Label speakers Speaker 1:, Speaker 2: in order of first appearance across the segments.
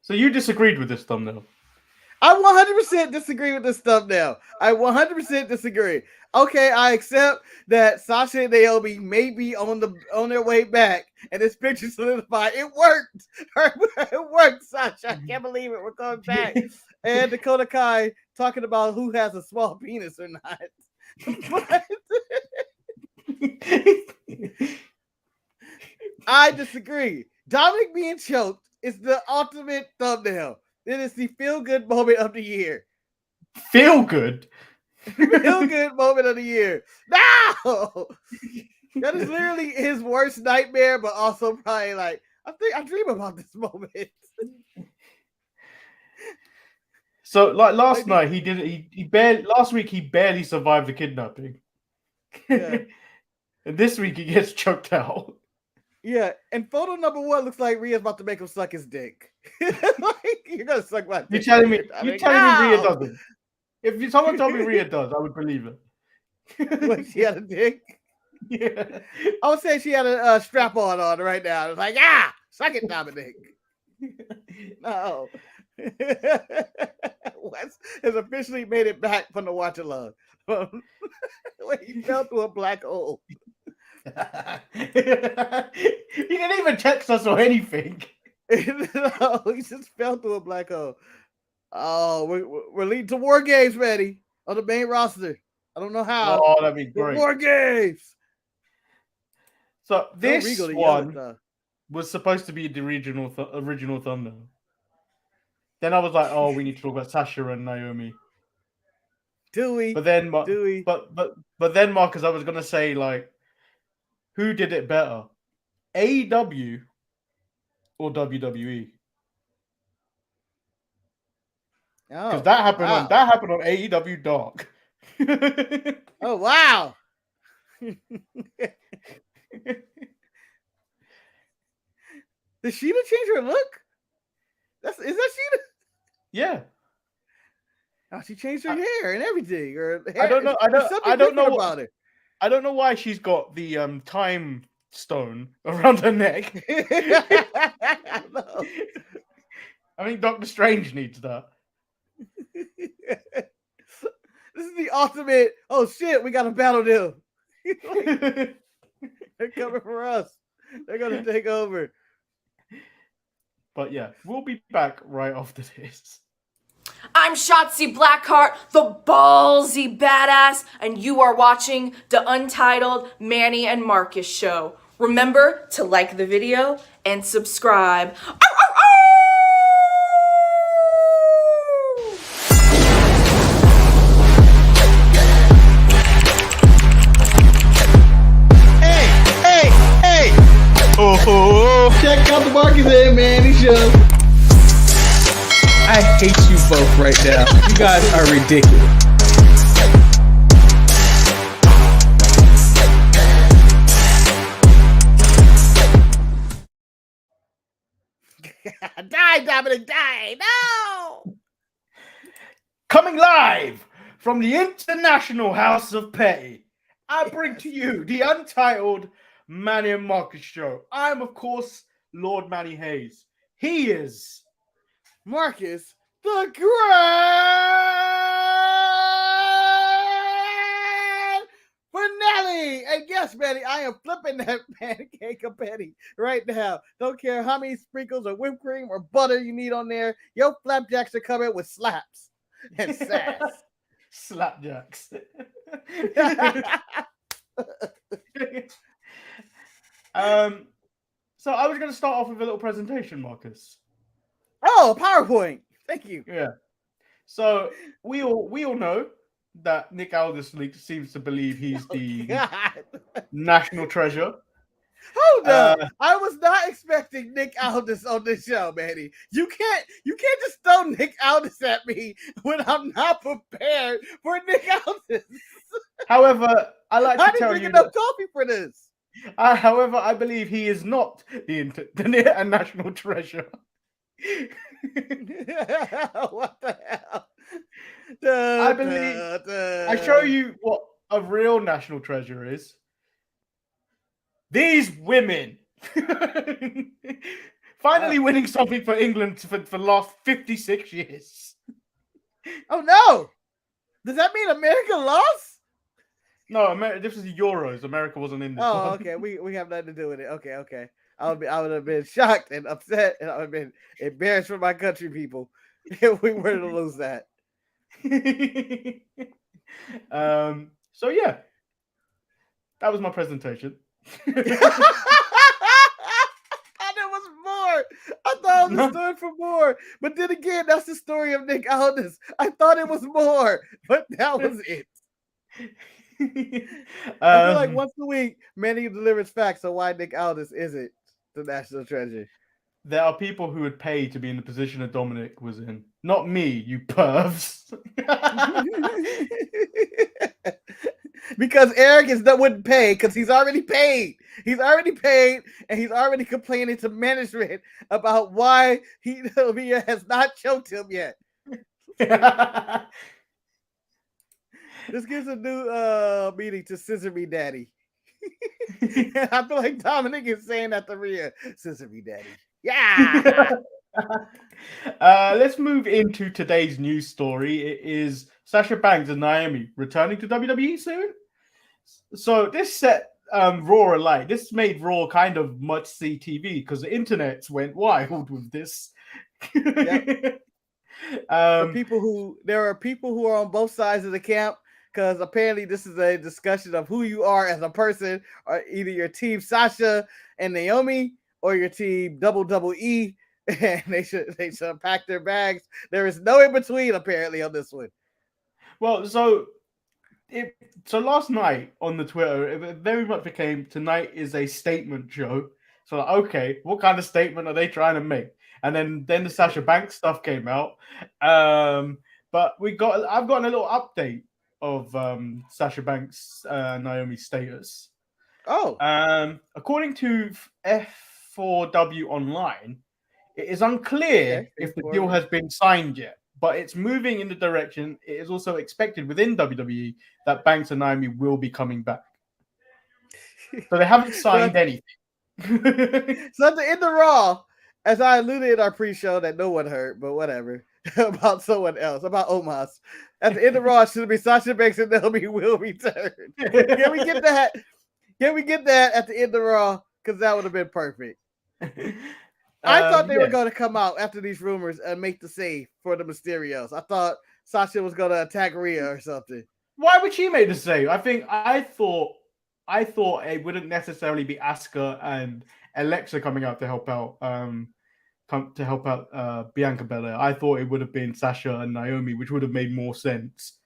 Speaker 1: So you disagreed with this thumbnail?
Speaker 2: I 100% disagree with this thumbnail. I 100% disagree. Okay, I accept that Sasha and Naomi may be on their way back, and this picture solidified. It worked. It worked, Sasha. I can't believe it. We're coming back. And Dakota Kai talking about who has a small penis or not. But I disagree. Dominic being choked is the ultimate thumbnail. It is the feel-good moment of the year.
Speaker 1: Feel good?
Speaker 2: Feel-good moment of the year. No! That is literally his worst nightmare, but also probably like, I think I dream about this moment.
Speaker 1: So, like last night, last week he barely survived the kidnapping.
Speaker 2: Yeah.
Speaker 1: And this week he gets choked out.
Speaker 2: Yeah, and photo number 1 looks like Rhea's about to make him suck his dick. Like, you're gonna suck my dick.
Speaker 1: You're telling me Rhea doesn't? If someone told me Rhea does, I would believe it.
Speaker 2: What, she had a dick?
Speaker 1: Yeah.
Speaker 2: I would say she had a strap on right now. It's like, suck it, Dominic. No. Wes has officially made it back from the watch alone. When he fell through a black hole.
Speaker 1: He didn't even text us or anything.
Speaker 2: No, he just fell through a black hole. Oh, we're leading to War Games, Manny, on the main roster. I don't know how.
Speaker 1: Oh, that'd be great.
Speaker 2: War Games.
Speaker 1: So this one was supposed to be the original thumbnail. Then I was like, oh, we need to talk about Sasha and Naomi.
Speaker 2: Do we?
Speaker 1: But then, But then, Marcus, I was gonna say, like, who did it better, AEW or WWE? Because that happened on AEW Dark.
Speaker 2: Oh wow! Did Sheeta change her look? Is that Sheeta?
Speaker 1: Yeah.
Speaker 2: Oh, she changed her hair and everything. Or hair,
Speaker 1: I don't know. I don't know
Speaker 2: about it.
Speaker 1: I don't know why she's got the time stone around her neck.
Speaker 2: No.
Speaker 1: I think Doctor Strange needs that.
Speaker 2: This is the ultimate. Oh shit, we got to battle them. They're coming for us. They're gonna take over.
Speaker 1: But yeah, we'll be back right after this.
Speaker 3: I'm Shotzi Blackheart, the ballsy badass, and you are watching the Untitled Manny and Marcus show. Remember to like the video and subscribe.
Speaker 2: Hey!
Speaker 1: Oh!
Speaker 2: Check out the Marcus and Manny show.
Speaker 4: I hate you both right now. You guys are ridiculous.
Speaker 2: Die, Dominic, die! No!
Speaker 1: Coming live from the International House of Petty, I bring to you the Untitled Manny and Marcus show. I'm, of course, Lord Manny Hayes. He is
Speaker 2: Marcus the Grand Finale. And yes, Manny, I am flipping that pancake of Petty right now. Don't care how many sprinkles of whipped cream or butter you need on there. Your flapjacks are coming with slaps and sass.
Speaker 1: Slapjacks. So I was going to start off with a little presentation, Marcus.
Speaker 2: Oh, PowerPoint. Thank you.
Speaker 1: Yeah. So we all know that Nick Aldis seems to believe he's the national treasure.
Speaker 2: Hold up. I was not expecting Nick Aldis on this show, Manny. You can't just throw Nick Aldis at me when I'm not prepared for Nick Aldis.
Speaker 1: However, I like to tell you
Speaker 2: I didn't drink enough coffee for this.
Speaker 1: However, I believe he is not the national treasure.
Speaker 2: What the hell?
Speaker 1: I believe I show you what a real national treasure is. These women. Finally winning something for England for the last 56 years.
Speaker 2: Oh no! Does that mean America lost?
Speaker 1: No, this was the Euros. America wasn't in this one.
Speaker 2: Oh, okay. We have nothing to do with it. Okay. I would have been shocked and upset, and I would have been embarrassed for my country people if we were to lose that.
Speaker 1: So yeah, that was my presentation.
Speaker 2: I thought it was a story for more. But then again, that's the story of Nick Aldis. I thought it was more, but that was it. I feel like once a week, Manny delivers facts on why Nick Aldis isn't the national treasure.
Speaker 1: There are people who would pay to be in the position that Dominic was in. Not me, you pervs.
Speaker 2: Because Eric wouldn't pay because he's already paid. He's already paid, and he's already complaining to management about why he has not choked him yet. This gives a new meaning to Sesame Daddy. I feel like Dominic is saying that to Rhea. Sesame Daddy. Yeah.
Speaker 1: Let's move into today's news story. It is Sasha Banks and Naomi returning to WWE soon. So this set Raw alight. This made Raw kind of must-see TV because the internet went wild with this.
Speaker 2: Yep. There are people who are on both sides of the camp because apparently this is a discussion of who you are as a person, or either your team Sasha and Naomi or your team WWE, and they should pack their bags. There is no in between apparently on this one.
Speaker 1: Well, so last night on the Twitter, it very much became tonight is a statement show. So like, okay, what kind of statement are they trying to make? And then the Sasha Banks stuff came out. But I've gotten a little update of Sasha Banks Naomi status.
Speaker 2: Oh.
Speaker 1: According to F4W Online, it is unclear if the deal has been signed yet, but it's moving in the direction. It is also expected within WWE that Banks and Naomi will be coming back. So they haven't signed anything.
Speaker 2: So at the end of Raw, as I alluded in our pre-show that no one heard, but whatever, about someone else, about Omos. At the end of Raw, it should be Sasha Banks and Naomi will return. Can we get that? Can we get that at the end of Raw? Because that would have been perfect. I thought they were going to come out after these rumors and make the save for the Mysterios. I thought Sasha was going to attack Rhea or something.
Speaker 1: Why would she make the save? I thought it wouldn't necessarily be Asuka and Alexa coming out to help out. Bianca Belair. I thought it would have been Sasha and Naomi, which would have made more sense.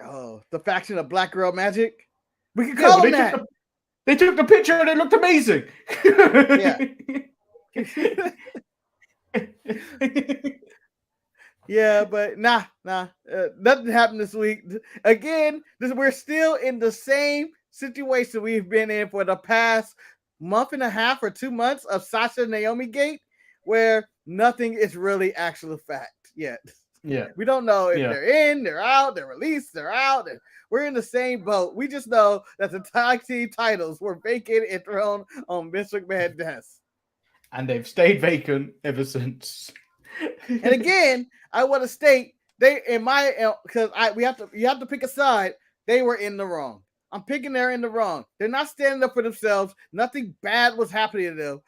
Speaker 2: Oh, the faction of Black Girl Magic. We can call them that.
Speaker 1: They took the picture and it looked amazing.
Speaker 2: Yeah, but nah. Nothing happened this week. Again, we're still in the same situation we've been in for the past month and a half or 2 months of Sasha and Naomi gate, where nothing is really actual fact yet.
Speaker 1: Yeah,
Speaker 2: we don't know if they're in, they're out, they're released, they're out. And we're in the same boat. We just know that the tag team titles were vacant and thrown on Vince McMahon's desk.
Speaker 1: And they've stayed vacant ever since.
Speaker 2: And again, I want to state you have to pick a side. They were in the wrong. I'm picking they're in the wrong. They're not standing up for themselves. Nothing bad was happening to them.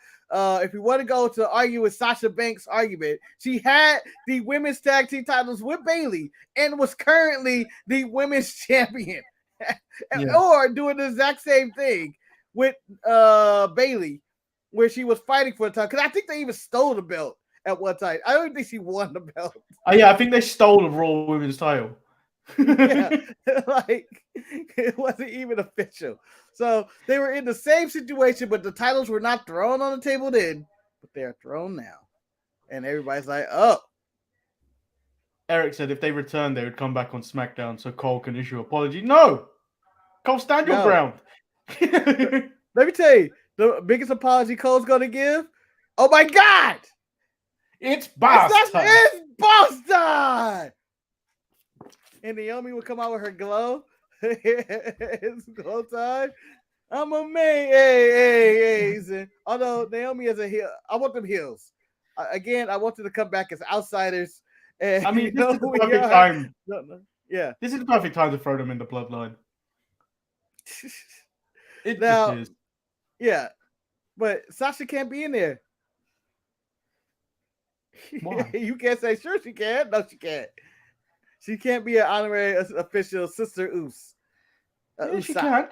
Speaker 2: If we want to go to argue with Sasha Banks' argument, she had the women's tag team titles with Bayley and was currently the women's champion. Or doing the exact same thing with Bayley, where she was fighting for the title. Because I think they even stole the belt at one time. I don't think she won the belt.
Speaker 1: Yeah, I think they stole the Raw Women's title.
Speaker 2: Like it wasn't even official. So they were in the same situation, but the titles were not thrown on the table then, but they're thrown now. And everybody's like, oh.
Speaker 1: Eric said if they return, they would come back on SmackDown so Cole can issue an apology. No! Cole, stand your ground.
Speaker 2: Let me tell you, the biggest apology Cole's going to give, oh my God!
Speaker 1: It's boss time.
Speaker 2: It's boss time! And Naomi would come out with her glow. It's glow time. I'm a man. Hey. Although Naomi is a heel, I want them heels. Again, I want them to come back as outsiders. And
Speaker 1: I mean, this is the
Speaker 2: we
Speaker 1: perfect
Speaker 2: are.
Speaker 1: time.
Speaker 2: No. Yeah.
Speaker 1: This is the perfect time to throw them in the bloodline. It
Speaker 2: Now,
Speaker 1: just is.
Speaker 2: yeah, but Sasha can't be in there.
Speaker 1: Why?
Speaker 2: You can't say sure she can. No, she can't. She can't be an honorary official sister Oos.
Speaker 1: Yeah, she can.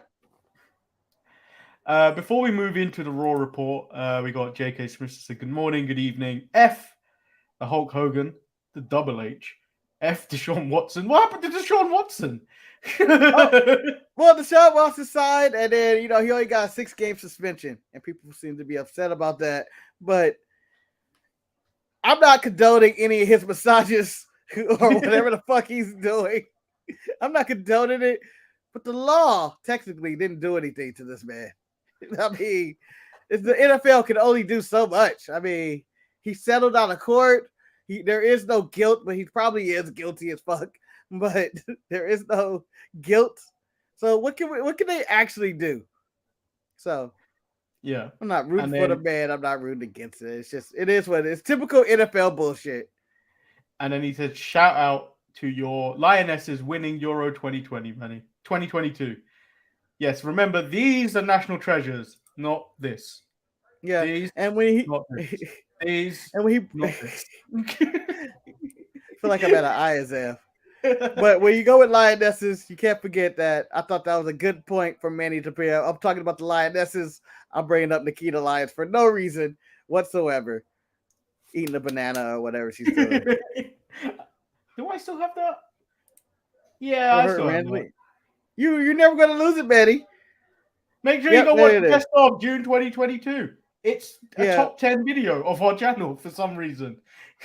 Speaker 1: Before we move into the Raw report, we got J.K. Smith to say good morning, good evening. F, the Hulk Hogan, the Double H. F, Deshaun Watson. What happened to Deshaun Watson?
Speaker 2: Well, Deshaun Watson side, and then he only got a 6-game suspension, and people seem to be upset about that. But I'm not condoning any of his massages or whatever the fuck he's doing. I'm not condoning it, but the law technically didn't do anything to this man. I mean, the NFL can only do so much. I mean, he settled out of court. There is no guilt, but he probably is guilty as fuck. But there is no guilt. So what can they actually do? So
Speaker 1: yeah,
Speaker 2: I'm not rooting for the man. I'm not rooting against it. It is what it is. Typical NFL bullshit.
Speaker 1: And then he said, shout out to your Lionesses winning Euro 2020, Manny. 2022. Yes, remember, these are national treasures, not this.
Speaker 2: Yeah,
Speaker 1: these,
Speaker 2: and when he...
Speaker 1: not this. These,
Speaker 2: and when he...
Speaker 1: not this.
Speaker 2: I feel like I'm at an ISF. But when you go with Lionesses, you can't forget that. I thought that was a good point for Manny to bring up. I'm talking about the Lionesses. I'm bringing up Nikita Lyons for no reason whatsoever. Eating a banana or whatever she's doing.
Speaker 1: Do I still have that? Yeah, I still have that.
Speaker 2: You're never going to lose it, Manny.
Speaker 1: Make sure you go watch the best of June 2022. It's a top 10 video of our channel for some reason.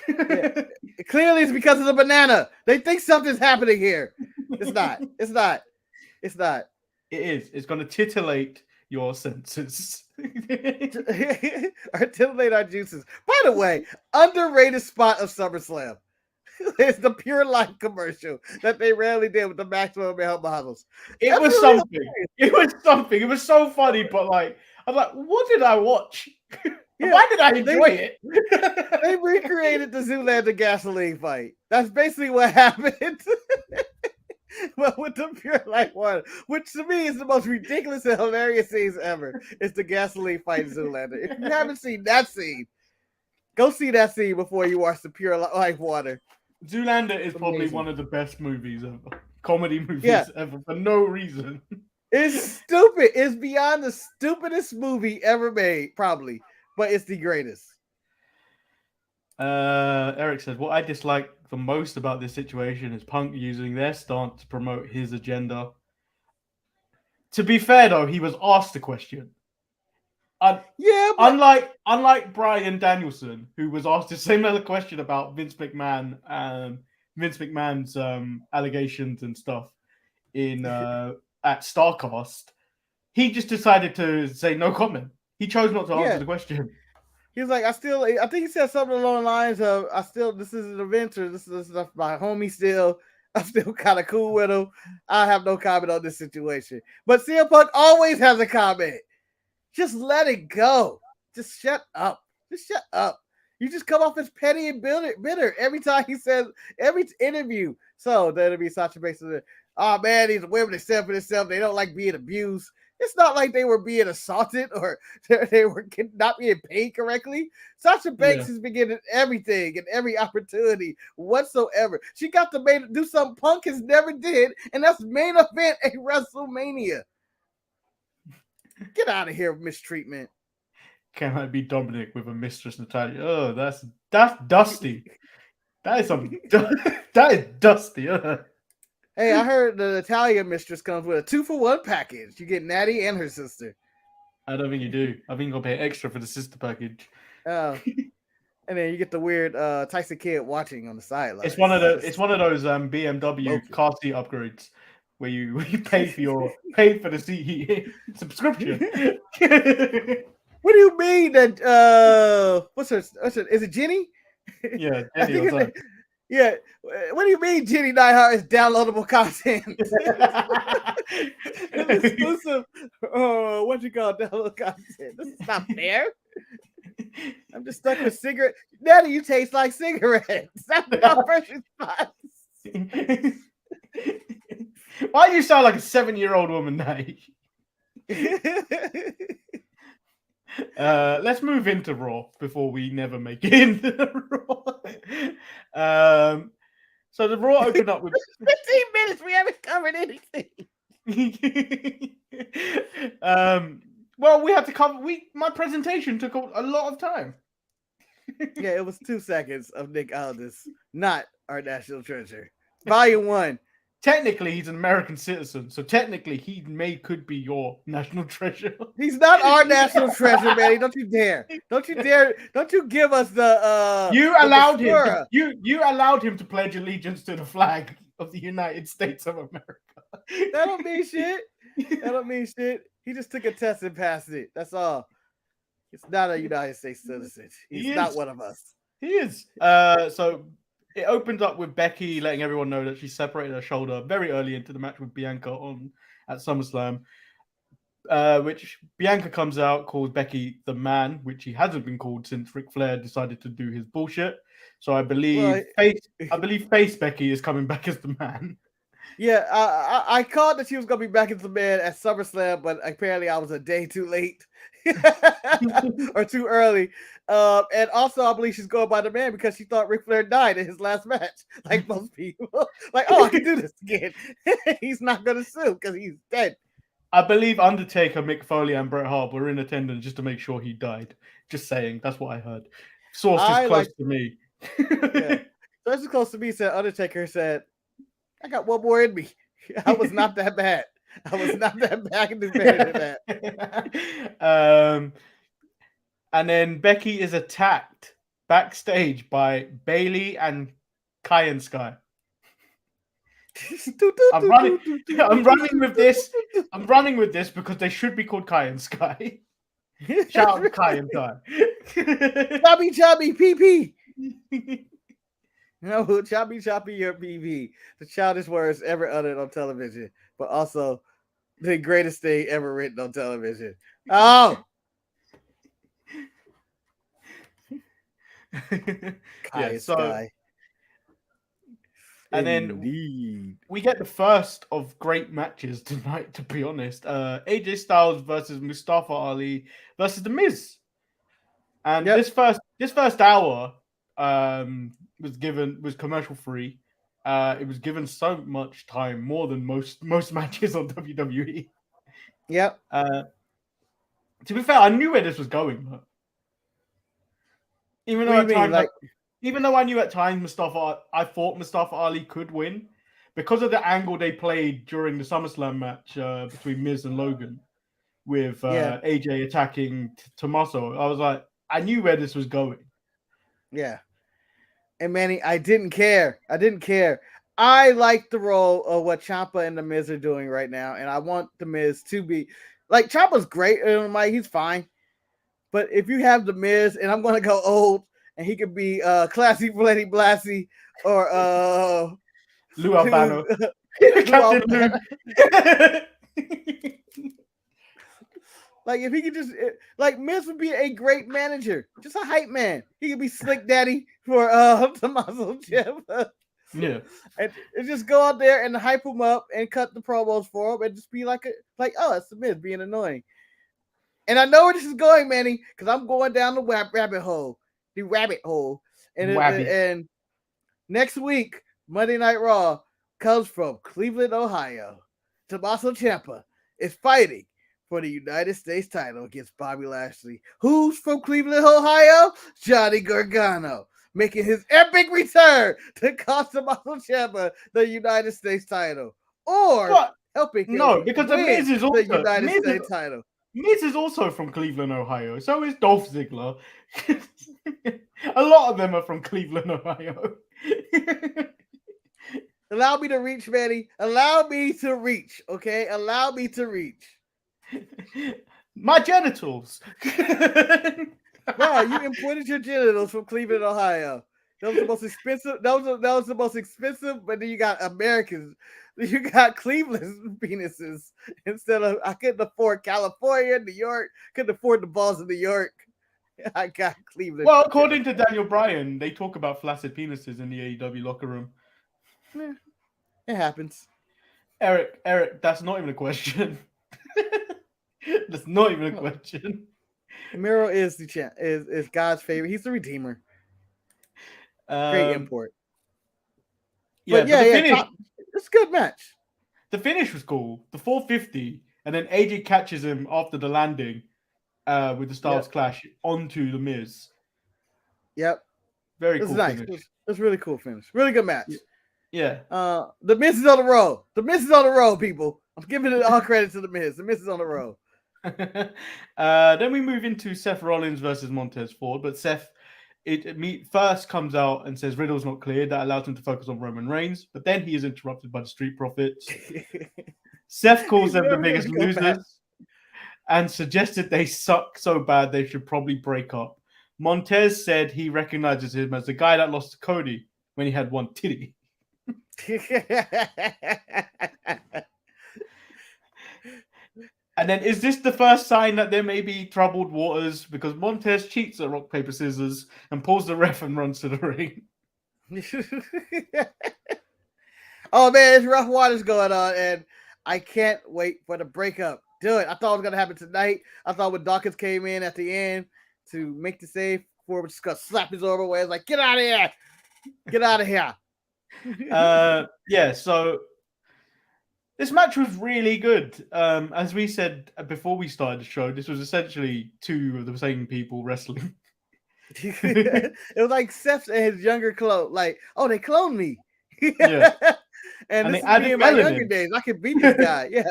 Speaker 2: Yeah. Clearly, it's because of the banana. They think something's happening here. It's not. It's not. It's not.
Speaker 1: It is. It's going to titillate your senses.
Speaker 2: Or titillate our juices. By the way, underrated spot of SummerSlam. It's the Pure Life commercial that they rarely did with the Maxwell Male models.
Speaker 1: It was something. It was something. It was so funny, but like, I'm like, what did I watch? Yeah, why did I enjoy it?
Speaker 2: They recreated the Zoolander gasoline fight. That's basically what happened. But with the Pure Life one, which to me is the most ridiculous and hilarious scenes ever, is the gasoline fight in Zoolander. If you haven't seen that scene, go see that scene before you watch the Pure Life water.
Speaker 1: Zoolander is probably one of the best movies ever. Comedy movies ever for no reason.
Speaker 2: It's stupid. It's beyond the stupidest movie ever made, probably, but it's the greatest.
Speaker 1: Eric says, what I dislike the most about this situation is Punk using their stance to promote his agenda. To be fair, though, he was asked a question. Unlike Bryan Danielson, who was asked the same other question about Vince McMahon's allegations and stuff in at Starcast, he just decided to say no comment. He chose not to answer the question.
Speaker 2: He was like, I think he said something along the lines of, this is an adventure. This is my homie still. I'm still kind of cool with him. I have no comment on this situation. But CM Punk always has a comment. Just let it go. Just shut up. Just shut up. You just come off as petty and bitter every time he says, every interview. So that'll be Sasha Banks. Oh man, these women accept for themselves. They don't like being abused. It's not like they were being assaulted or they were not being paid correctly. Sasha Banks has been getting everything and every opportunity whatsoever. She got to do something Punk has never did, and that's main event at WrestleMania. Get out of here, mistreatment.
Speaker 1: Can I be Dominic with a Mistress Natalia? Oh, that's dusty. That is dusty.
Speaker 2: Hey, I heard the Natalia mistress comes with a 2-for-1 package. You get Natty and her sister.
Speaker 1: I don't think you do. I think you'll pay extra for the sister package.
Speaker 2: Oh, and then you get the weird Tyson Kidd watching on the sideline.
Speaker 1: It's one of those BMW car seat upgrades where you pay for the seat subscription.
Speaker 2: What do you mean that? What's her? Is it Jenny?
Speaker 1: Yeah, Jenny.
Speaker 2: Yeah. What do you mean Jenny Neidhart is downloadable content? An exclusive. Oh, what you call that? Content. This is not fair. I'm just stuck with cigarette. Daddy, you taste like cigarettes. That's my first response.
Speaker 1: Why do you sound like a 7-year-old woman, Natty? Let's move into Raw before we never make it into Raw. So the Raw opened up with
Speaker 2: 15 minutes. We haven't covered anything.
Speaker 1: Well, we had to cover. My presentation took a lot of time.
Speaker 2: Yeah, it was 2 seconds of Nick Aldis, not our national treasure. Volume 1.
Speaker 1: Technically, he's an American citizen, so technically he could be your national treasure.
Speaker 2: He's not our national treasure, Manny. Don't you dare! Don't you dare! Don't you give us the.
Speaker 1: You
Speaker 2: the
Speaker 1: allowed him.
Speaker 2: Basura.
Speaker 1: You allowed him to pledge allegiance to the flag of the United States of America.
Speaker 2: That don't mean shit. That don't mean shit. He just took a test and passed it. That's all. It's not a United States citizen. He's not one of us.
Speaker 1: He is. So it opened up with Becky letting everyone know that she separated her shoulder very early into the match with Bianca at SummerSlam. Which Bianca comes out, calls Becky the man, which he hasn't been called since Ric Flair decided to do his bullshit. So I believe face Becky is coming back as the man.
Speaker 2: Yeah, I called that she was gonna be back as the man at SummerSlam, but apparently I was a day too late or too early. And also I believe she's going by the man because she thought Ric Flair died in his last match, like most people. Like, oh, I can do this again. He's not gonna sue because he's dead.
Speaker 1: I believe Undertaker, Mick Foley, and Bret Hart were in attendance just to make sure he died. Just saying, that's what I heard. Sources close to me.
Speaker 2: Yeah. Sources close to me said Undertaker said, I got one more in me. I was not that bad. I was not that bad. I can do better than
Speaker 1: that. And then Becky is attacked backstage by Bayley and Kai and Sky. I'm running with this. I'm running with this because they should be called Kai and Sky. Shout out to Kai and Sky.
Speaker 2: Chubby, PP. No, choppy, your PV. The childish words ever uttered on television, but also the greatest thing ever written on television. Oh,
Speaker 1: yeah. So, and then we get the first of great matches tonight. To be honest, AJ Styles versus Mustafa Ali versus The Miz, and this first hour was commercial free. It was given so much time, more than most matches on WWE.
Speaker 2: Yep.
Speaker 1: To be fair, I knew where this was going. But even though I knew at times I thought Mustafa Ali could win because of the angle they played during the SummerSlam match between Miz and Logan with AJ attacking Tommaso. I was like, I knew where this was going.
Speaker 2: Yeah. And Manny, I didn't care. I like the role of what Ciampa and The Miz are doing right now, and I want The Miz to be like Ciampa's great. He's fine, but if you have The Miz, and I'm going to go old, and he could be Classy Freddy Blassie or
Speaker 1: Lou Albano.
Speaker 2: Like if he could just like Miz would be a great manager, just a hype man. He could be Slick Daddy for Tommaso Ciampa.
Speaker 1: Yeah,
Speaker 2: and just go out there and hype him up and cut the promos for him and just be like oh, it's The Miz being annoying. And I know where this is going, Manny, because I'm going down the rabbit hole. And next week, Monday Night Raw comes from Cleveland, Ohio. Tommaso Ciampa is fighting for the United States title against Bobby Lashley. Who's from Cleveland, Ohio? Johnny Gargano, making his epic return to cost Tommaso Ciampa the United States title. Or helping him
Speaker 1: because The Miz is also
Speaker 2: the United States title.
Speaker 1: Miz is also from Cleveland, Ohio. So is Dolph Ziggler. A lot of them are from Cleveland, Ohio.
Speaker 2: Allow me to reach, Manny. Allow me to reach, okay? Allow me to reach.
Speaker 1: My genitals.
Speaker 2: Wow, you imported your genitals from Cleveland, Ohio. That was the most expensive. That was the most expensive. But then you got Americans. You got Cleveland penises instead of. I couldn't afford California, New York. Couldn't afford the balls of New York. I got Cleveland.
Speaker 1: Well, according to Daniel Bryan, they talk about flaccid penises in the AEW locker room.
Speaker 2: Yeah, it happens.
Speaker 1: Eric, that's not even a question. That's not even a question.
Speaker 2: Miro is is God's favorite. He's the redeemer. Great import.
Speaker 1: Yeah,
Speaker 2: but yeah. It's a good match.
Speaker 1: The finish was cool. The 450, and then AJ catches him after the landing with the Styles Clash onto the Miz.
Speaker 2: Yep.
Speaker 1: Very cool.
Speaker 2: Nice.
Speaker 1: Finish.
Speaker 2: It's really cool finish. Really good match.
Speaker 1: Yeah.
Speaker 2: The Miz is on the road. The Miz is on the road, people. I'm giving it all credit to the Miz. The Miz is on the road.
Speaker 1: Then we move into Seth Rollins versus Montez Ford, but Seth first comes out and says Riddle's not clear. That allows him to focus on Roman Reigns, but then he is interrupted by the Street Profits. Seth calls them the biggest losers and suggested they suck so bad they should probably break up. Montez said he recognizes him as the guy that lost to Cody when he had one titty. And then, is this the first sign that there may be troubled waters? Because Montez cheats at rock, paper, scissors and pulls the ref and runs to the ring.
Speaker 2: Oh, man, it's rough waters going on, and I can't wait for the breakup. Do it. I thought it was going to happen tonight. I thought when Dawkins came in at the end to make the save, Ford was just going to slap his arm away. It's like, get out of here. Get out of here.
Speaker 1: Yeah, so this match was really good. As we said before we started the show, this was essentially two of the same people wrestling.
Speaker 2: It was like Seth and his younger clone. Like, oh, they cloned me.
Speaker 1: Yeah.
Speaker 2: and
Speaker 1: they
Speaker 2: this is me in my
Speaker 1: added
Speaker 2: younger
Speaker 1: melanin.
Speaker 2: days. I could beat this guy. Yeah.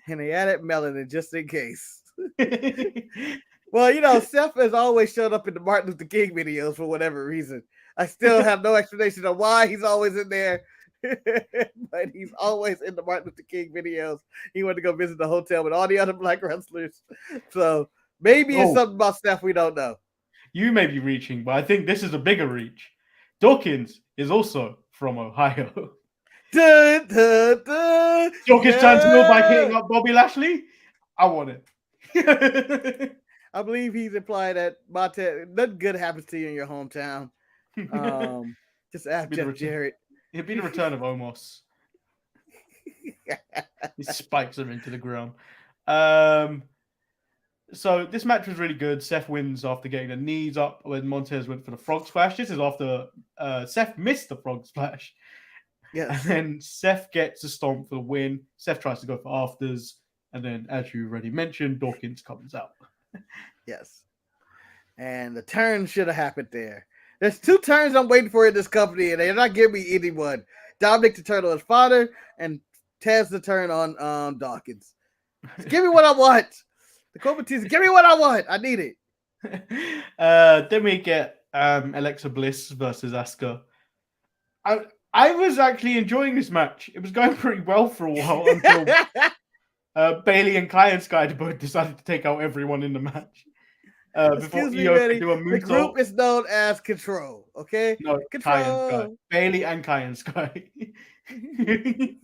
Speaker 2: And they added melanin just in case. Well, you know, Seth has always showed up in the Martin Luther King videos for whatever reason. I still have no explanation of why he's always in there. But he's always in the Martin Luther King videos. He went to go visit the hotel with all the other black wrestlers. So maybe it's something about Steph we don't know.
Speaker 1: You may be reaching, but I think this is a bigger reach. Dawkins is also from Ohio.
Speaker 2: Dun, dun, dun.
Speaker 1: Dawkins turns heel by hitting up Bobby Lashley. I want it.
Speaker 2: I believe he's implied that Montez, nothing good happens to you in your hometown. Just ask Jeff Jarrett.
Speaker 1: It'd be the return of Omos. He spikes him into the ground. So this match was really good. Seth wins after getting the knees up when Montez went for the frog splash. This is after Seth missed the frog splash.
Speaker 2: Yeah.
Speaker 1: And then Seth gets a stomp for the win. Seth tries to go for afters. And then, as you already mentioned, Dawkins comes out.
Speaker 2: Yes. And the turn should have happened there. There's two turns I'm waiting for in this company, and they're not giving me anyone. Dominic to turn on his father, and Taz to turn on Dawkins. Just give me what I want. The competition, give me what I want. I need it.
Speaker 1: Then we get Alexa Bliss versus Asuka. I was actually enjoying this match. It was going pretty well for a while until Bayley and Sky both decided to take out everyone in the match. Before Io could do a moonsault.
Speaker 2: The group is known as Control, okay?
Speaker 1: No,
Speaker 2: Control.
Speaker 1: Bayley and Sky.
Speaker 2: Wouldn't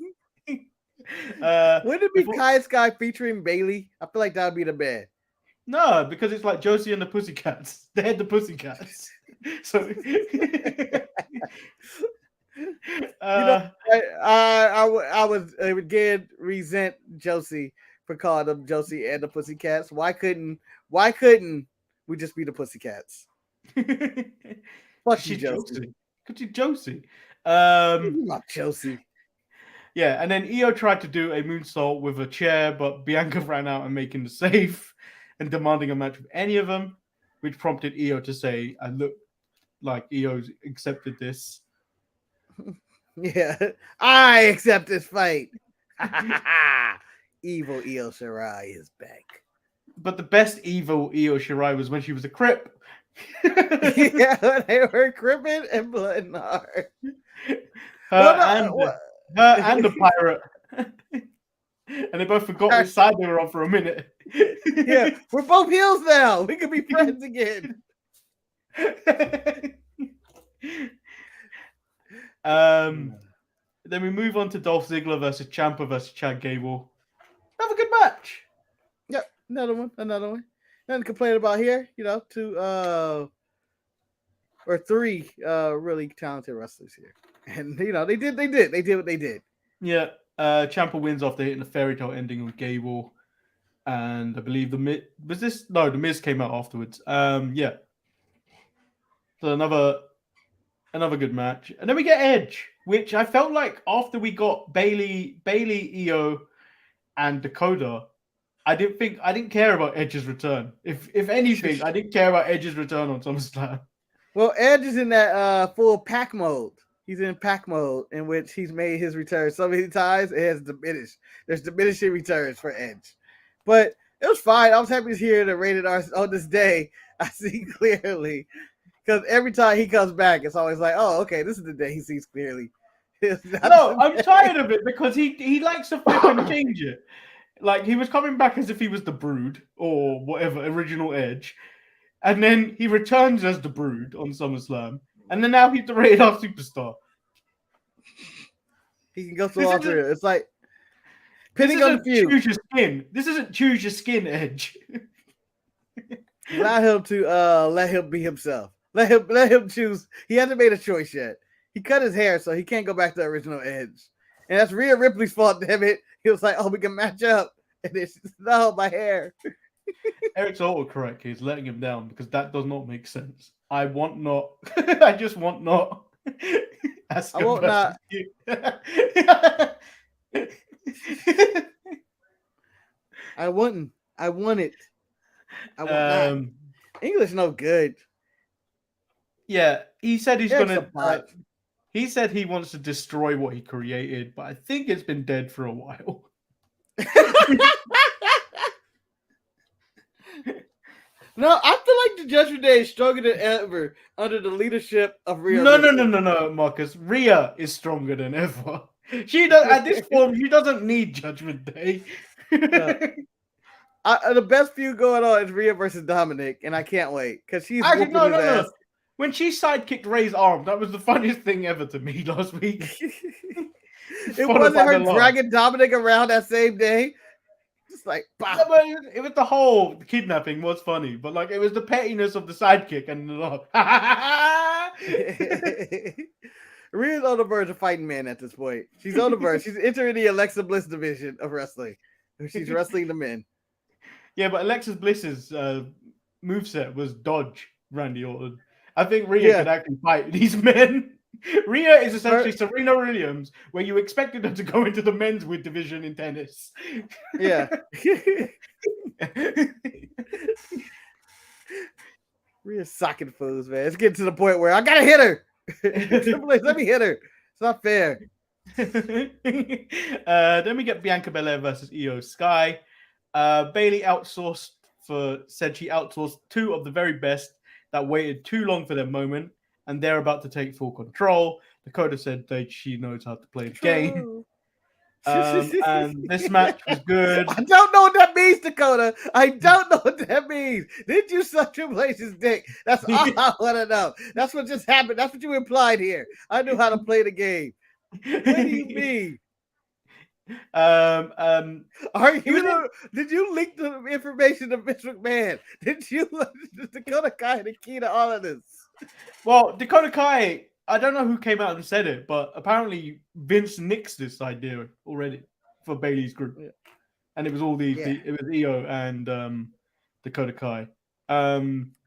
Speaker 2: it be Sky featuring Bayley? I feel like that would be the band.
Speaker 1: No, because it's like Josie and the Pussycats. They're the Pussycats. So
Speaker 2: I would again resent Josie for calling them Josie and the Pussycats. Why couldn't we just be the Pussycats? Fuck you, Josie.
Speaker 1: Could you, Josie?
Speaker 2: Not Josie.
Speaker 1: Yeah, and then Io tried to do a moonsault with a chair, but Bianca ran out and making the save and demanding a match with any of them, which prompted Io to say, I look like Io's accepted this.
Speaker 2: Yeah, I accept this fight. Evil Io Shirai is back.
Speaker 1: But the best evil Io Shirai was when she was a Crip.
Speaker 2: Yeah, they were crippin' and blood and heart.
Speaker 1: Her and the pirate. And they both forgot which side they were on for a minute.
Speaker 2: Yeah, we're both heels now. We can be friends again.
Speaker 1: Then we move on to Dolph Ziggler versus Ciampa versus Chad Gable. Have a good match.
Speaker 2: Yep, another one. Nothing to complain about here. You know, two or three really talented wrestlers here, and you know they did what they did.
Speaker 1: Yeah, Ciampa wins after hitting the fairy tale ending on Gable, and I believe the Miz came out afterwards. Yeah, so another good match, and then we get Edge, which I felt like after we got Bayley, Io, and Dakota, I didn't care about Edge's return. If anything, I didn't care about Edge's return on SummerSlam.
Speaker 2: Well, Edge is in that full pack mode. He's in pack mode in which he's made his return so many times it has diminished. There's diminishing returns for Edge, but it was fine. I was happy to hear the rated R on this day. I see clearly because every time he comes back, it's always like, oh, okay, this is the day he sees clearly.
Speaker 1: No, I'm tired of it because he likes to flip and change it. Like he was coming back as if he was the Brood or whatever original Edge, and then he returns as the Brood on SummerSlam, and then now he's the rated R superstar.
Speaker 2: He can go through all three. It's like pinning on the feud.
Speaker 1: Choose your skin. This isn't choose your skin, Edge.
Speaker 2: Allow him to let him be himself. Let him choose. He hasn't made a choice yet. He cut his hair, so he can't go back to the original Edge. And that's Rhea Ripley's fault, damn it. He was like, oh, we can match up. And it's no, my hair.
Speaker 1: Eric's autocorrect is letting him down because that does not make sense. I want not. I just want not.
Speaker 2: I want not. I wouldn't. I want it. I want not. English no good.
Speaker 1: Yeah, he said he's
Speaker 2: Eric's
Speaker 1: gonna. He said he wants to destroy what he created, but I think it's been dead for a while.
Speaker 2: No, I feel like the Judgment Day is stronger than ever under the leadership of Rhea.
Speaker 1: No, Marcus. Rhea is stronger than ever. She does at this form. She doesn't need Judgment Day.
Speaker 2: The best feud going on is Rhea versus Dominic, and I can't wait because she's whooping his ass.
Speaker 1: When she sidekicked Ray's arm, that was the funniest thing ever to me last week.
Speaker 2: It wasn't her dragging Dominic around that same day. Just like,
Speaker 1: yeah, but it was the whole kidnapping was funny, but like it was the pettiness of the sidekick and the laugh.
Speaker 2: Rhea's on the verge of fighting man at this point. She's on the verge. She's entering the Alexa Bliss division of wrestling. She's wrestling the men.
Speaker 1: Yeah, but Alexa Bliss's moveset was dodge Randy Orton. I think Rhea can actually fight these men. Rhea is essentially Serena Williams, where you expected her to go into the men's weight division in tennis.
Speaker 2: Yeah. Rhea's socking fools, man. It's getting to the point where I gotta hit her. Let me hit her. It's not fair.
Speaker 1: Then we get Bianca Belair versus Io Sky. Bayley said she outsourced two of the very best that waited too long for their moment, and they're about to take full control. Dakota said that she knows how to play the game. And this match was good.
Speaker 2: I don't know what that means, Dakota. I don't know what that means. Did you suck Triple H's dick? That's all I want to know. That's what just happened. That's what you implied here. I knew how to play the game. What do you mean? Did you leak the information to Vince McMahon? Did you Dakota Kai the key to all of this?
Speaker 1: Well, Dakota Kai, I don't know who came out and said it, but apparently Vince nixed this idea already for Bayley's group, and it was all it was Io and Dakota Kai.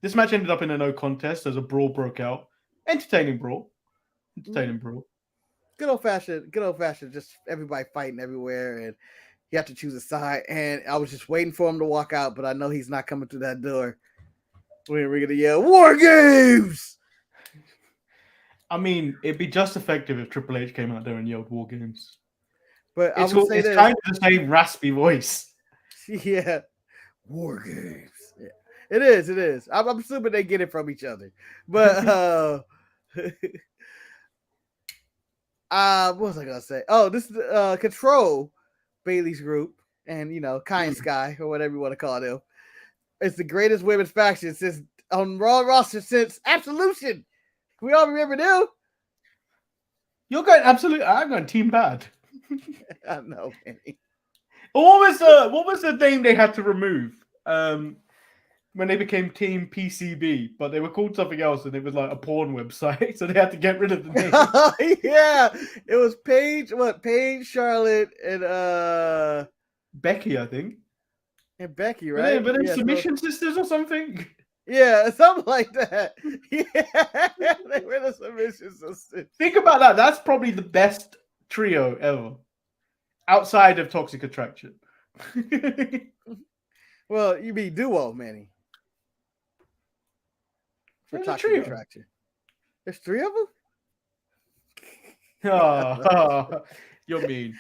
Speaker 1: This match ended up in a no contest as a brawl broke out. Entertaining brawl.
Speaker 2: Good old fashioned, just everybody fighting everywhere, and you have to choose a side. And I was just waiting for him to walk out, but I know he's not coming through that door. We're gonna yell War Games.
Speaker 1: I mean, it'd be just effective if Triple H came out there and yelled War Games.
Speaker 2: But
Speaker 1: it's kind of the same raspy voice.
Speaker 2: Yeah, War Games. Yeah. It is. I'm assuming they get it from each other. But what was I gonna say? Oh, this is Control, Bayley's group, and Kai and Sky, or whatever you want to call them. It's the greatest women's faction since on Raw roster since Absolution. We all remember them.
Speaker 1: You're going absolutely. I'm going team bad.
Speaker 2: I know, Manny.
Speaker 1: What was the name they had to remove? When they became Team PCB, but they were called something else, and it was like a porn website, so they had to get rid of the name.
Speaker 2: Yeah, it was Paige, Charlotte, and
Speaker 1: Becky, I think.
Speaker 2: And Becky, right?
Speaker 1: But then Submission Sisters or something.
Speaker 2: Yeah, something like that. Yeah, they were the Submission Sisters.
Speaker 1: Think about that. That's probably the best trio ever, outside of Toxic Attraction.
Speaker 2: Well, you mean duo, Manny. For
Speaker 1: There's a
Speaker 2: Toxic
Speaker 1: trio.
Speaker 2: Attraction. There's 3 of them?
Speaker 1: You're mean.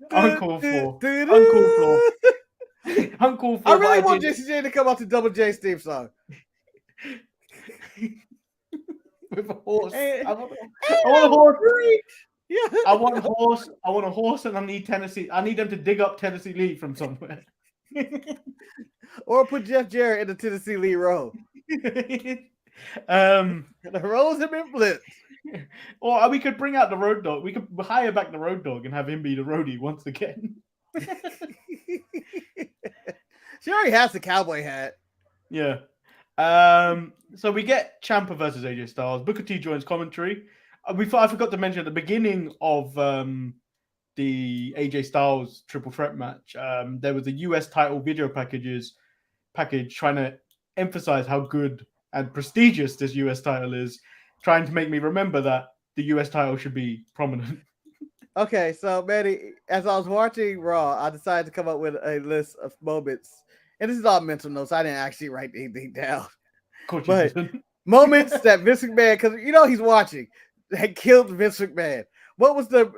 Speaker 2: Uncalled
Speaker 1: for. Uncalled for. Uncalled for.
Speaker 2: I really want Jesse J to come out to Double J's theme song.
Speaker 1: With a horse.
Speaker 2: And,
Speaker 1: I want a horse.
Speaker 2: Yeah.
Speaker 1: I want a horse. I want a horse, and I need Tennessee. I need them to dig up Tennessee Lee from somewhere.
Speaker 2: Or put Jeff Jarrett in the Tennessee Lee role. The roles have been flipped.
Speaker 1: Or we could bring out the Road Dog. We could hire back the Road Dog and have him be the roadie once again.
Speaker 2: She already has the cowboy hat.
Speaker 1: Yeah. So we get Ciampa versus AJ Styles. Booker T joins commentary. I forgot to mention at the beginning of the AJ Styles triple threat match, there was a US title video package trying to emphasize how good and prestigious this US title is, trying to make me remember that the US title should be prominent.
Speaker 2: Okay, so Manny, as I was watching Raw, I decided to come up with a list of moments, and this is all mental notes. I didn't actually write anything down. But moments that Vince McMahon, because he's watching, that killed Vince McMahon. What was the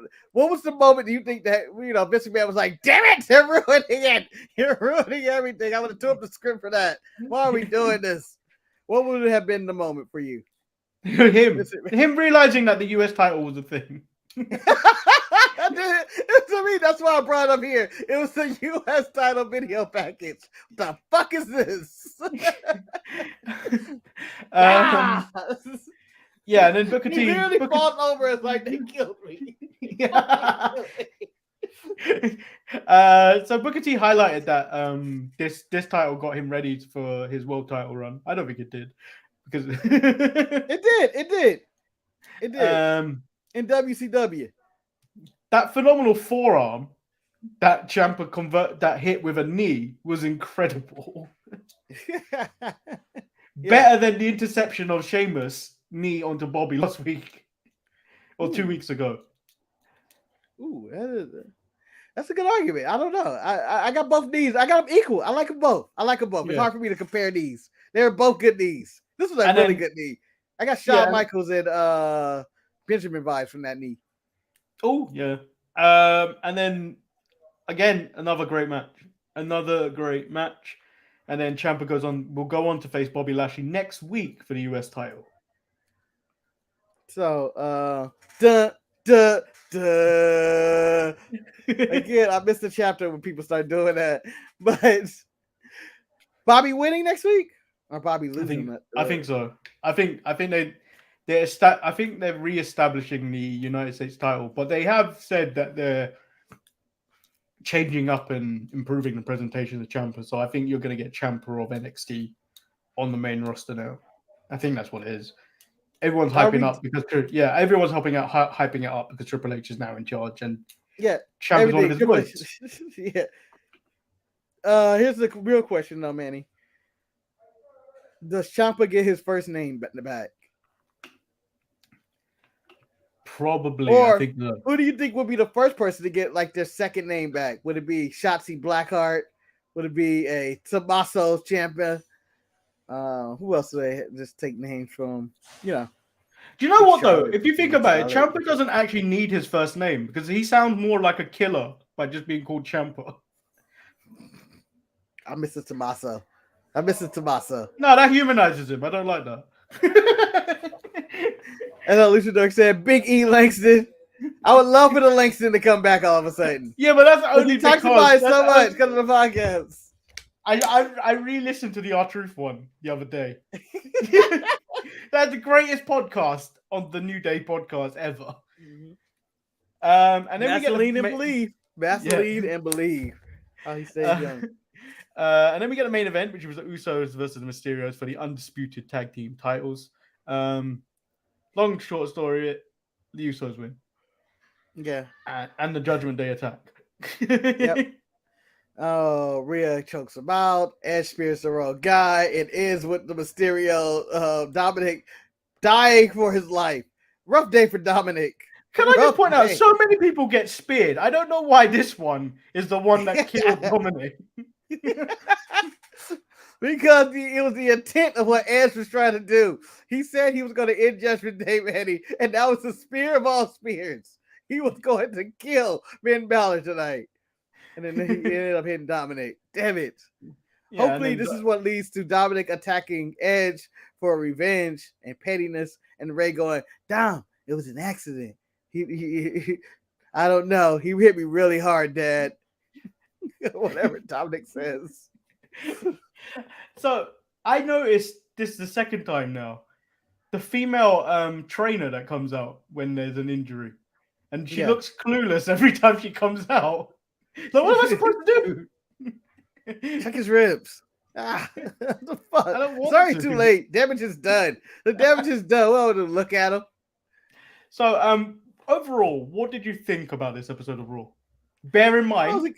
Speaker 2: moment you think that Vince McMahon was like, damn it, they're ruining it. You're ruining everything. I would have threw up the script for that. Why are we doing this? What would have been the moment for you?
Speaker 1: Him realizing that the US title was a thing.
Speaker 2: To me, that's why I brought it up here. It was the US title video package. What the fuck is this?
Speaker 1: Yeah, and then Booker T.
Speaker 2: He really falls over. It's like they killed me.
Speaker 1: So Booker T highlighted that this title got him ready for his world title run. I don't think it did, because
Speaker 2: it did. In WCW, that
Speaker 1: phenomenal forearm that Ciampa that hit with a knee was incredible. Better than the interception of Sheamus knee onto Bobby last week or 2 weeks ago.
Speaker 2: Ooh, that's a good argument. I don't know. I got both knees. I got them equal. I like them both.
Speaker 1: Yeah.
Speaker 2: It's hard for me to compare knees. They're both good knees. This was a really good knee. I got Shawn Michaels and Benjamin vibes from that knee.
Speaker 1: Oh yeah. And then again, another great match. And then Ciampa will go on to face Bobby Lashley next week for the US title.
Speaker 2: So again, I missed the chapter when people start doing that. But Bobby winning next week? Or Bobby losing?
Speaker 1: I think so. I think they're reestablishing the United States title, but they have said that they're changing up and improving the presentation of Ciampa. So I think you're going to get Ciampa of NXT on the main roster now. I think that's what it is. Everyone's hyping up because everyone's hyping it up because Triple H is now in charge, and Ciampa's one of his boys.
Speaker 2: Yeah. Here's the real question though, Manny. Does Ciampa get his first name back?
Speaker 1: Probably.
Speaker 2: Or
Speaker 1: I think
Speaker 2: who do you think would be the first person to get like their second name back? Would it be Shotzi Blackheart? Would it be a Tommaso Ciampa? Who else do they just take names from? Do
Speaker 1: you know what though? If you think about it, Ciampa doesn't actually need his first name because he sounds more like a killer by just being called Ciampa.
Speaker 2: I miss it, Tommaso. No,
Speaker 1: that humanizes him. I don't like that.
Speaker 2: And then Luchadork said, "Big E Langston." I would love for the Langston to come back all of a sudden.
Speaker 1: Yeah, but that's only
Speaker 2: because he talks about it so much because of the podcast.
Speaker 1: I re-listened to the R-Truth one the other day. That's the greatest podcast on the New Day podcast ever.
Speaker 2: Mhm.
Speaker 1: And then
Speaker 2: Vaseline
Speaker 1: we
Speaker 2: and
Speaker 1: get
Speaker 2: believe. Vaseline and believe. How he stays young.
Speaker 1: And then we get the main event, which was the Usos versus the Mysterios for the undisputed tag team titles. Long short story, the Usos win.
Speaker 2: Yeah.
Speaker 1: And the Judgment Day attack.
Speaker 2: Yep. Oh, Rhea chokes him out. Edge spears the wrong guy. It is with the Mysterio, Dominic dying for his life. Rough day for Dominic.
Speaker 1: Can I just point out,
Speaker 2: day.
Speaker 1: so many people get speared. I don't know why this one is the one that killed Dominic.
Speaker 2: Because it was the intent of what Edge was trying to do. He said he was going to end Judgment Day, Manny, and that was the spear of all spears. He was going to kill Ben Balor tonight. And then he ended up hitting Dominic. Damn it.
Speaker 1: Yeah,
Speaker 2: Hopefully this is what leads to Dominic attacking Edge for revenge and pettiness, and Ray going, Dom, it was an accident. He I don't know. He hit me really hard, Dad. Whatever Dominic says.
Speaker 1: So I noticed this the second time now. The female trainer that comes out when there's an injury. And she looks clueless every time she comes out. So what am I supposed to do?
Speaker 2: Check his ribs. What the fuck?
Speaker 1: I don't want
Speaker 2: Sorry,
Speaker 1: to.
Speaker 2: too late. Damage is done. The damage is done. Well, to look at him.
Speaker 1: So overall, what did you think about this episode of Raw? Bear in mind,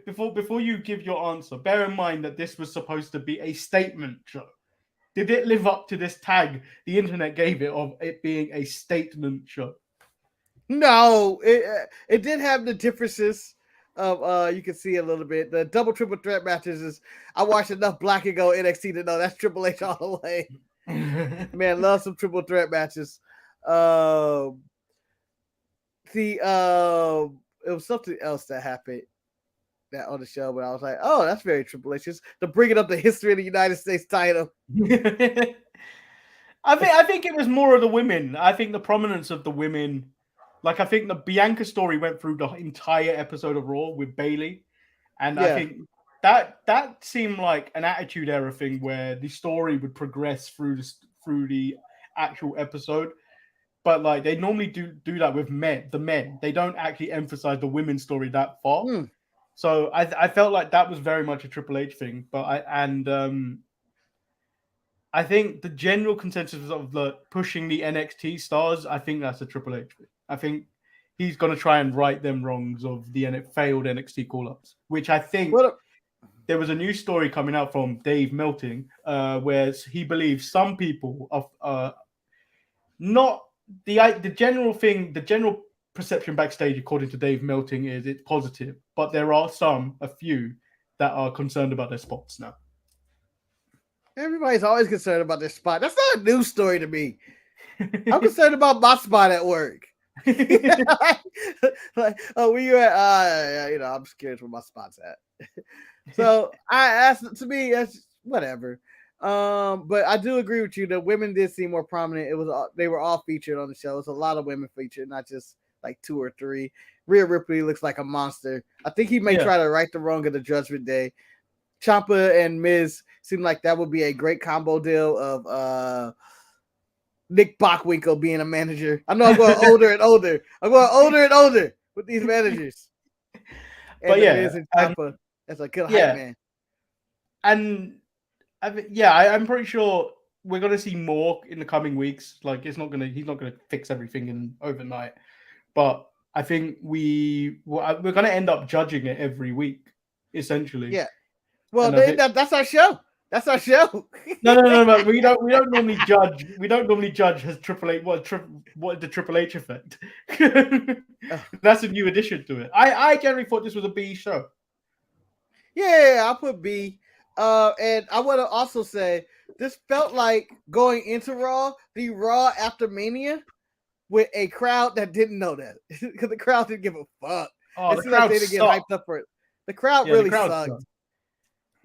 Speaker 1: before you give your answer, bear in mind that this was supposed to be a statement show. Did it live up to this tag the internet gave it of it being a statement show?
Speaker 2: No, it did have the differences of you can see a little bit. The double triple threat matches is I watched enough Black and Go NXT to know that's Triple H all the way. Man, love some triple threat matches. It was something else that happened that on the show, but I was like, oh, that's very Triple H. Just to bringing up the history of the United States title.
Speaker 1: I think it was more of the women. I think the prominence of the women. Like, I think the Bianca story went through the entire episode of Raw with Bayley. And I think that seemed like an attitude era thing where the story would progress through the actual episode. But, like, they normally do that with the men. They don't actually emphasize the women's story that far. So I felt like that was very much a Triple H thing. But I think the general consensus of pushing the NXT stars, I think that's a Triple H thing. I think he's going to try and right them wrongs of the failed NXT call-ups, which I think there was a new story coming out from Dave Melting, where he believes some people are not the general thing, the general perception backstage, according to Dave Melting, is it's positive, but there are a few that are concerned about their spots now.
Speaker 2: Everybody's always concerned about their spot. That's not a news story to me. I'm concerned about my spot at work. Like, oh, where you at? I'm scared where my spot's at. So to me, that's whatever. But I do agree with you. The women did seem more prominent. They were all featured on the show. It's a lot of women featured, not just like 2 or 3. Rhea Ripley looks like a monster. I think he may try to right the wrong of the Judgment Day. Ciampa and Miz seem like that would be a great combo deal of Nick Bockwinkel being a manager. I know I'm going older and older. I'm going older and older with these managers. And Miz and Ciampa, that's a good hype man.
Speaker 1: And I'm pretty sure we're gonna see more in the coming weeks. Like he's not gonna fix everything overnight. But I think we're gonna end up judging it every week, essentially.
Speaker 2: Yeah. Well, that's our show. That's our show.
Speaker 1: No. We don't normally judge. We don't normally judge as Triple H. What the Triple H effect? That's a new addition to it. I generally thought this was a B show.
Speaker 2: Yeah, I'll put B. And I want to also say this felt like going into Raw, the Raw after Mania, with a crowd that didn't know that because the crowd didn't give a fuck.
Speaker 1: Oh,
Speaker 2: the crowd didn't get hyped up for it. The crowd really sucked.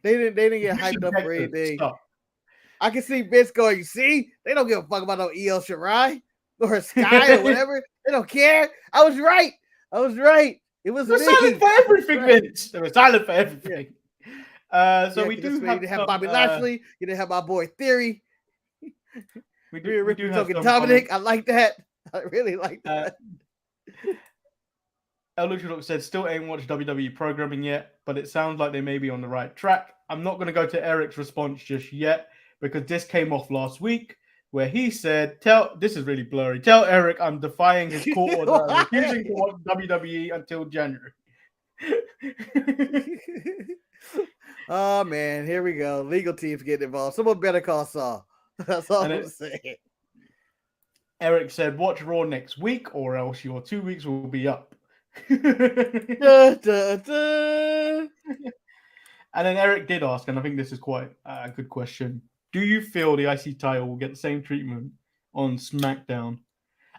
Speaker 2: They didn't get hyped up for anything. I can see Vince going, you see, they don't give a fuck about no Io Shirai or Sky or whatever. They don't care. I was right. It was
Speaker 1: They're silent for everything, Vince. They were silent for everything. So we do
Speaker 2: have Bobby Lashley. You didn't have my boy Theory.
Speaker 1: We
Speaker 2: Rhea
Speaker 1: do
Speaker 2: Ripley
Speaker 1: have
Speaker 2: talking
Speaker 1: some
Speaker 2: Dominic.
Speaker 1: comments.
Speaker 2: I like that. I really like that.
Speaker 1: Luchadork said, still ain't watched WWE programming yet, but it sounds like they may be on the right track. I'm not going to go to Eric's response just yet because this came off last week where he said, this is really blurry. Tell Eric I'm defying his court order and refusing to watch WWE until January.
Speaker 2: Oh man, here we go. Legal teams getting involved. Someone better call Saul. That's all I'm saying.
Speaker 1: Eric said, watch Raw next week or else your 2 weeks will be up.
Speaker 2: Da, da, da.
Speaker 1: And then Eric did ask, and I think this is quite a good question. Do you feel the IC title will get the same treatment on SmackDown?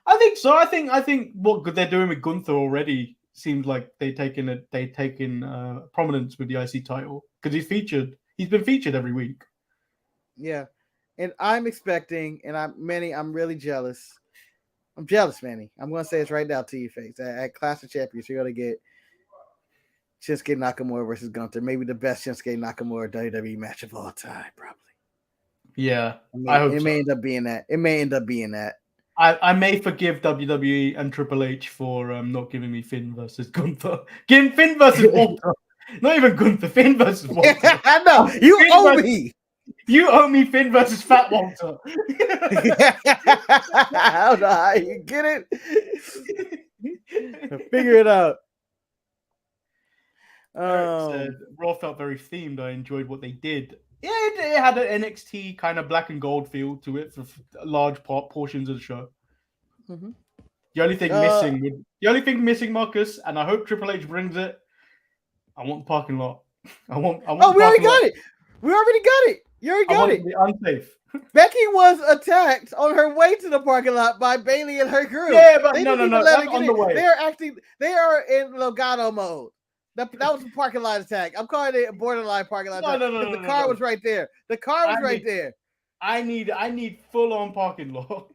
Speaker 1: I think so. I think what they're doing with Gunther already seems like they've taken prominence with the IC title because he's been featured every week.
Speaker 2: Yeah. And I'm expecting, and I'm really jealous. I'm jealous, Manny. I'm going to say this right now to your face. At Clash of Champions, you're going to get Shinsuke Nakamura versus Gunther. Maybe the best Shinsuke Nakamura WWE match of all time, probably.
Speaker 1: Yeah.
Speaker 2: I hope it may end up being that. It may end up being that.
Speaker 1: I may forgive WWE and Triple H for not giving me Finn versus Gunther. Give him Finn versus Walter. Not even Gunther. Finn versus Walter.
Speaker 2: I know. You
Speaker 1: Finn
Speaker 2: owe me.
Speaker 1: You owe me Finn versus Fat Walter.
Speaker 2: I don't know how you get it. Figure it out.
Speaker 1: Eric said, Raw felt very themed. I enjoyed what they did. Yeah, it had an NXT kind of black and gold feel to it for large portions of the show.
Speaker 2: Mm-hmm.
Speaker 1: The only thing missing, Marcus, and I hope Triple H brings it. I want the parking lot. I want.
Speaker 2: We already got it. We already got it. You already got it.
Speaker 1: Unsafe.
Speaker 2: Becky was attacked on her way to the parking lot by Bayley and her crew.
Speaker 1: Yeah, but no. That's on the way.
Speaker 2: They are in Logano mode. That was a parking lot attack. I'm calling it a borderline parking lot attack.
Speaker 1: No.
Speaker 2: The car was right there. The car was right there.
Speaker 1: I need full on parking lot.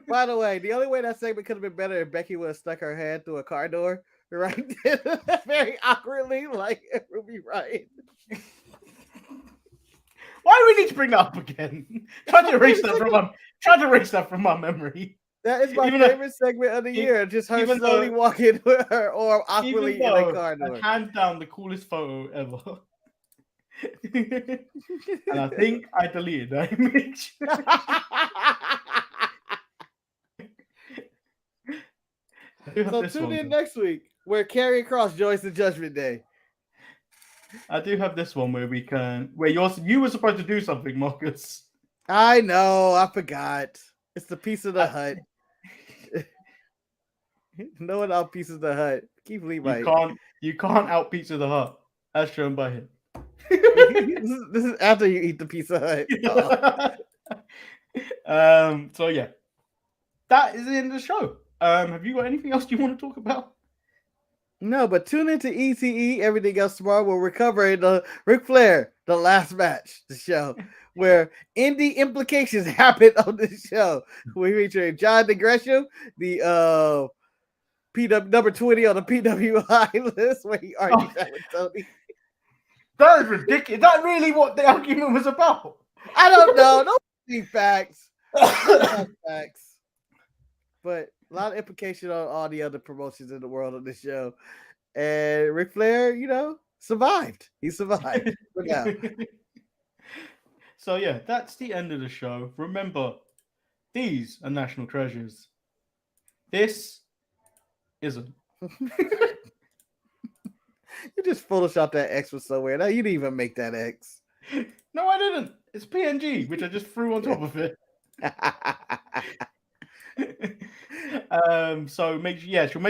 Speaker 2: By the way, the only way that segment could have been better if Becky would have stuck her head through a car door right there, very awkwardly, like Ruby Riott.
Speaker 1: Why do we need to bring that up again? Try to erase that from my memory.
Speaker 2: That is my favorite segment of the year. Just her slowly walking with her arm awkwardly in a car door.
Speaker 1: Hands down, the coolest photo ever. And I think I deleted that image.
Speaker 2: So tune in next week where Karrion Kross joins the Judgment Day.
Speaker 1: I do have this one where you were supposed to do something, Marcus.
Speaker 2: I know, I forgot. It's the Piece of the Hut. No one out Piece of the Hut. Keith Levi.
Speaker 1: You can't out Pizza the Hut, as shown by him.
Speaker 2: This is after you eat the Pizza Hut.
Speaker 1: So yeah, that is the end of the show. Have you got anything else you want to talk about? No,
Speaker 2: but tune into ETE. Everything else tomorrow. We'll recover the Ric Flair, the last match, the show where indie implications happen on this show. We feature John DeGresham, the PW number 20 on the PWI list, where he argues that with Tony.
Speaker 1: That is ridiculous. Is that really what the argument was about?
Speaker 2: I don't know. Don't see facts. Facts. But a lot of implication on all the other promotions in the world of this show. And Ric Flair, survived. He survived. Look out.
Speaker 1: So yeah, that's the end of the show. Remember, these are national treasures. This isn't.
Speaker 2: You just photoshopped that X from somewhere. Now you didn't even make that X.
Speaker 1: No, I didn't. It's PNG, which I just threw on top of it. So make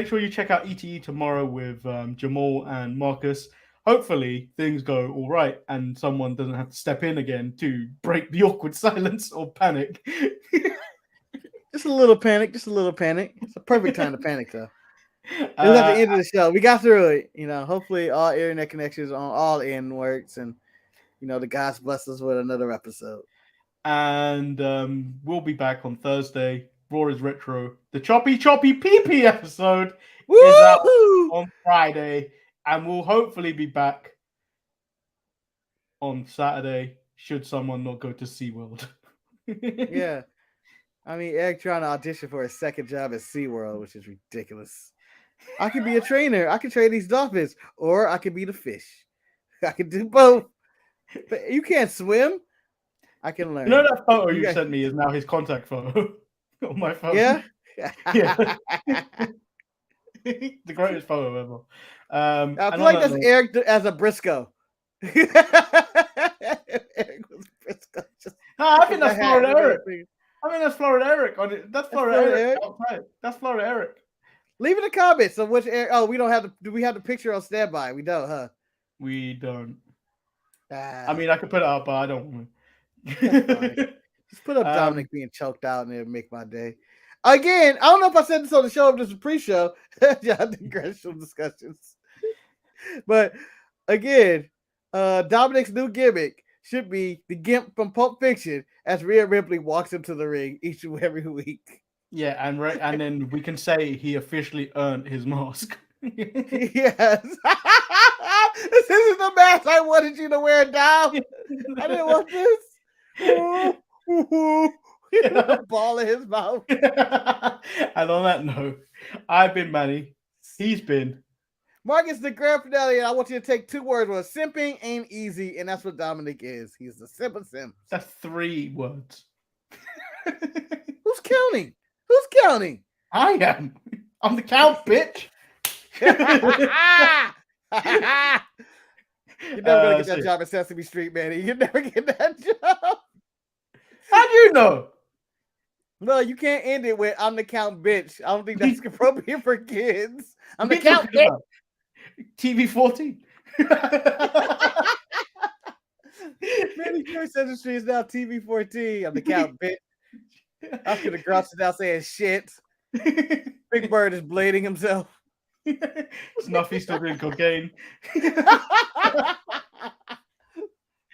Speaker 1: sure you check out ETE tomorrow with Jamal and Marcus. Hopefully things go all right and someone doesn't have to step in again to break the awkward silence or panic.
Speaker 2: Just a little panic. It's a perfect time to panic, though. It was at the end of the show. We got through it. Hopefully all internet connections on all end works, and the guys bless us with another episode.
Speaker 1: And we'll be back on Thursday. Raw is Retro. The Choppy PP episode is out on Friday, and we'll hopefully be back on Saturday should someone not go to SeaWorld.
Speaker 2: Yeah. I mean, Eric trying to audition for a second job at SeaWorld, which is ridiculous. I could be a trainer. I could train these dolphins, or I could be the fish. I could do both. But you can't swim. I can learn.
Speaker 1: You know that photo you
Speaker 2: got-
Speaker 1: sent me is now his contact photo on my phone.
Speaker 2: Yeah.
Speaker 1: Yeah. The greatest photo ever.
Speaker 2: I
Speaker 1: and
Speaker 2: feel
Speaker 1: on
Speaker 2: like
Speaker 1: that
Speaker 2: that's
Speaker 1: note-
Speaker 2: Eric as a Briscoe. Eric was Briscoe.
Speaker 1: I think that's
Speaker 2: With the hat,
Speaker 1: Florida
Speaker 2: look at
Speaker 1: Eric.
Speaker 2: that thing.
Speaker 1: I mean, that's Florida Eric. That's Florida
Speaker 2: Florida
Speaker 1: Eric.
Speaker 2: Eric?
Speaker 1: Outside. That's Florida Eric.
Speaker 2: Leave in the comments of which Eric. Oh, we don't have the. Do we have the picture on standby? We don't, huh?
Speaker 1: We don't.
Speaker 2: Ah,
Speaker 1: I mean, I could put it up, but I don't want
Speaker 2: That's fine.
Speaker 1: to.
Speaker 2: just put up Dominic being choked out and it'll make my day. Again, I don't know if I said this on the show, if this is a pre-show. Yeah, the congressional discussions. But again, Dominic's new gimmick should be the Gimp from Pulp Fiction as Rhea Ripley walks into the ring each and every week.
Speaker 1: Yeah, and then we can say he officially earned his mask.
Speaker 2: Yes. This isn't the mask I wanted you to wear, Dom. I didn't want this. Ball in his mouth.
Speaker 1: And on that note, I've been Manny. He's been.
Speaker 2: Marcus, the grand finale, and I want you to take 2 words. Well, simping ain't easy, and that's what Dominic is. He's the simp of simps.
Speaker 1: That's 3 words.
Speaker 2: Who's counting? Who's counting?
Speaker 1: I am. I'm the count, bitch.
Speaker 2: You're never gonna get that
Speaker 1: see.
Speaker 2: job at Sesame Street, Manny. You're never get that job.
Speaker 1: How do you know?
Speaker 2: No, you can't end it with "I'm the count, bitch." I don't think that's appropriate for kids. I'm the
Speaker 1: What are you
Speaker 2: count,
Speaker 1: talking
Speaker 2: bitch.
Speaker 1: about? TV 14.
Speaker 2: Manny Joy Sesame Street is now TV 14. I'm the count, bitch. After the Grumps is now saying shit. Big Bird is blading himself.
Speaker 1: Snuffy's still doing cocaine.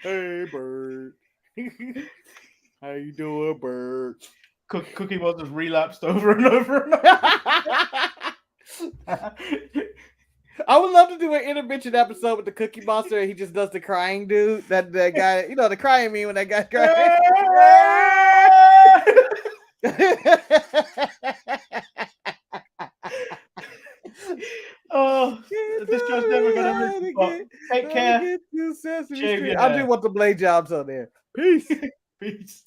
Speaker 2: Hey, Bird. How you doing, Bird?
Speaker 1: Cookie Monster's relapsed over and over and over.
Speaker 2: I would love to do an intervention episode with the Cookie Monster. And he just does the crying dude. That guy, you know, the crying meme when that guy's crying.
Speaker 1: Oh, this show's never gonna miss. Well, take care. Shave your
Speaker 2: I
Speaker 1: hair.
Speaker 2: do want the blade jobs on there. Peace.
Speaker 1: Peace.